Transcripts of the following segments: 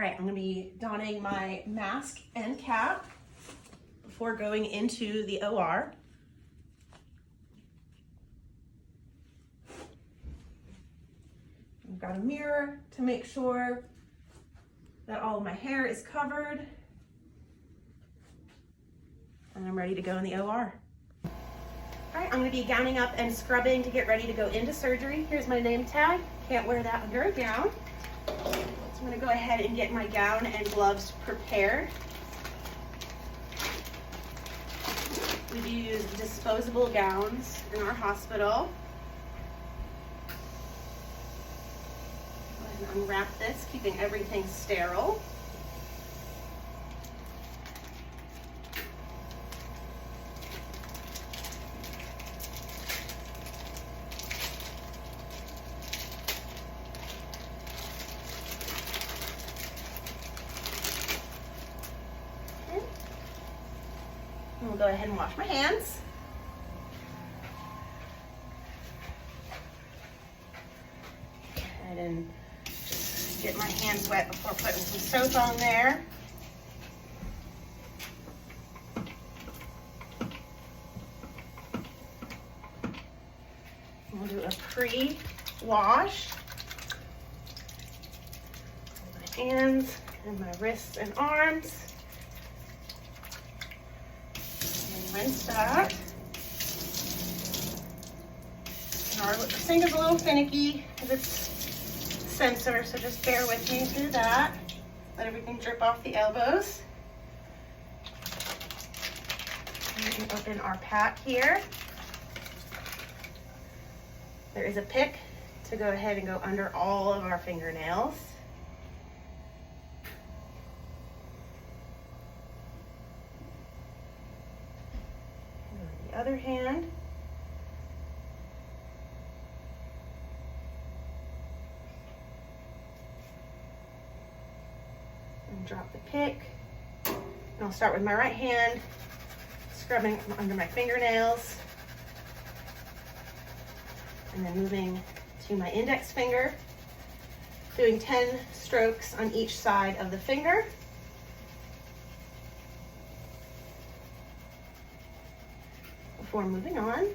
All right, I'm gonna be donning my mask and cap before going into the OR. I've got a mirror to make sure that all of my hair is covered. And I'm ready to go in the OR. All right, I'm gonna be gowning up and scrubbing to get ready to go into surgery. Here's my name tag. Can't wear that under a gown. So I'm gonna go ahead and get my gown and gloves prepared. We do use disposable gowns in our hospital. Go ahead and unwrap this, keeping everything sterile. And we'll go ahead and wash my hands. Go ahead and just get my hands wet before putting some soap on there. We'll do a pre-wash. My hands and my wrists and arms. Rinse that. Our sink is a little finicky because it's sensor, so just bear with me through that. Let everything drip off the elbows. And we can open our pack here. There is a pick to go ahead and go under all of our fingernails. Other hand. And drop the pick. And I'll start with my right hand, scrubbing under my fingernails. And then moving to my index finger, doing 10 strokes on each side of the finger. Before moving on.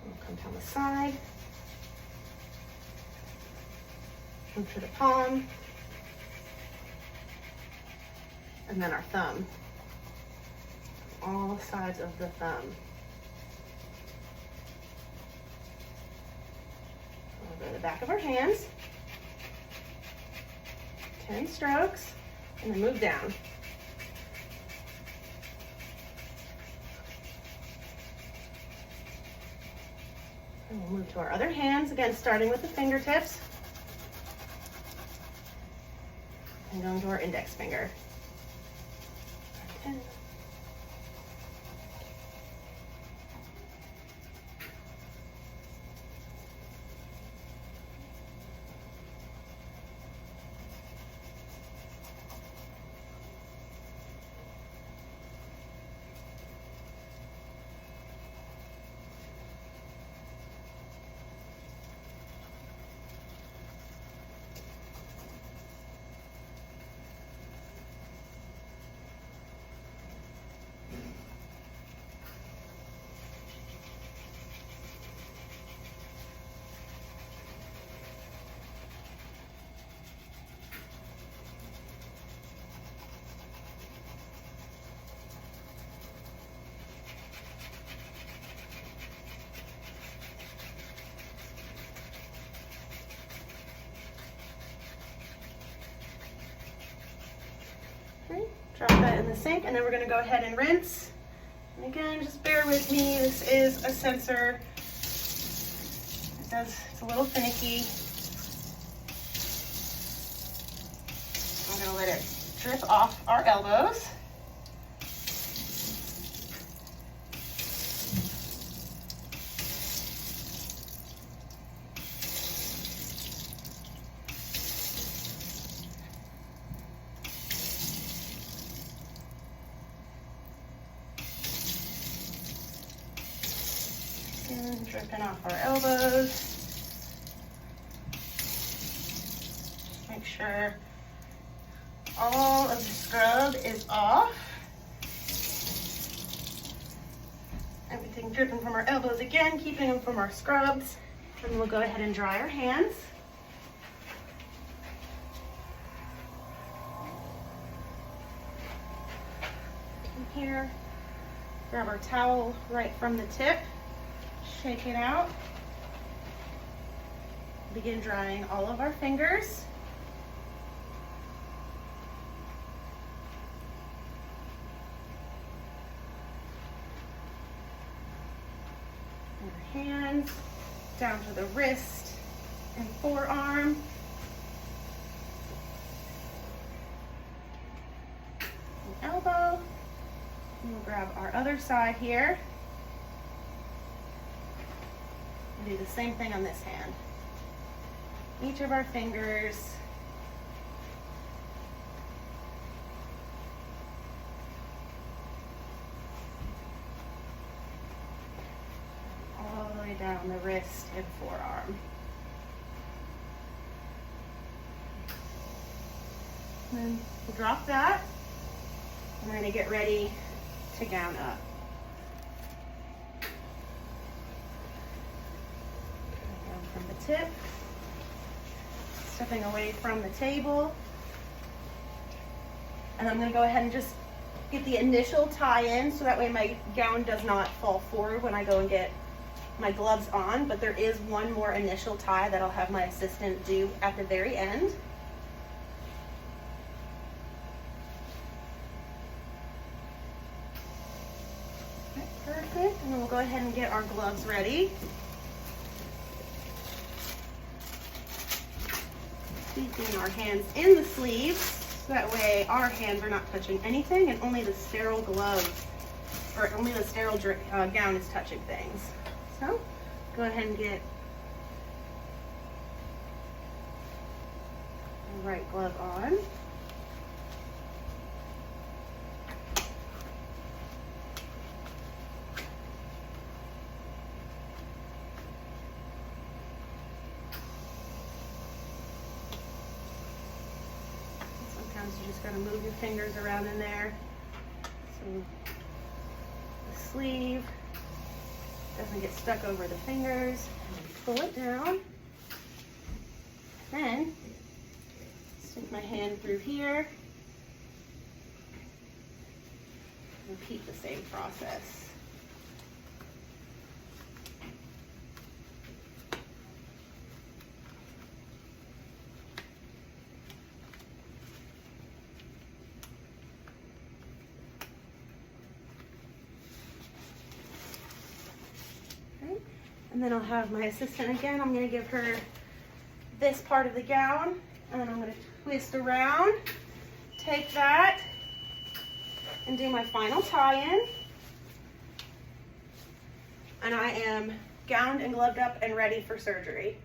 We'll come down the side. Into the palm, and then our thumb, all sides of the thumb. We'll go to the back of our hands, 10 strokes, and then move down. And we'll move to our other hands, again starting with the fingertips. And going to our index finger. 10. Okay, drop that in the sink, and then we're going to go ahead and rinse. And again, just bear with me. This is a sensor. It's a little finicky. I'm going to let it drip off our elbows. And dripping off our elbows. Make sure all of the scrub is off. Everything dripping from our elbows again, keeping them from our scrubs. And we'll go ahead and dry our hands. In here, grab our towel right from the tip, shake it out. Begin drying all of our fingers. Our hands down to the wrist and forearm. And elbow. And we'll grab our other side here. And do the same thing on this hand. Each of our fingers. All the way down the wrist and forearm. And then we'll drop that. And we're going to get ready to gown up. Down from the tip. Stepping away from the table. And I'm going to go ahead and just get the initial tie in so that way my gown does not fall forward when I go and get my gloves on, but there is one more initial tie that I'll have my assistant do at the very end. Okay, perfect, and then we'll go ahead and get our gloves ready. Keeping our hands in the sleeves, so that way our hands are not touching anything and only the sterile gloves, or only the sterile gown is touching things. So, go ahead and get the right glove on. Sometimes you just gotta move your fingers around in there. So, the sleeve doesn't get stuck over the fingers. Pull it down. Then stick my hand through here. Repeat the same process. And then I'll have my assistant again. I'm going to give her this part of the gown, and I'm going to twist around, take that, and do my final tie-in. And I am gowned and gloved up and ready for surgery.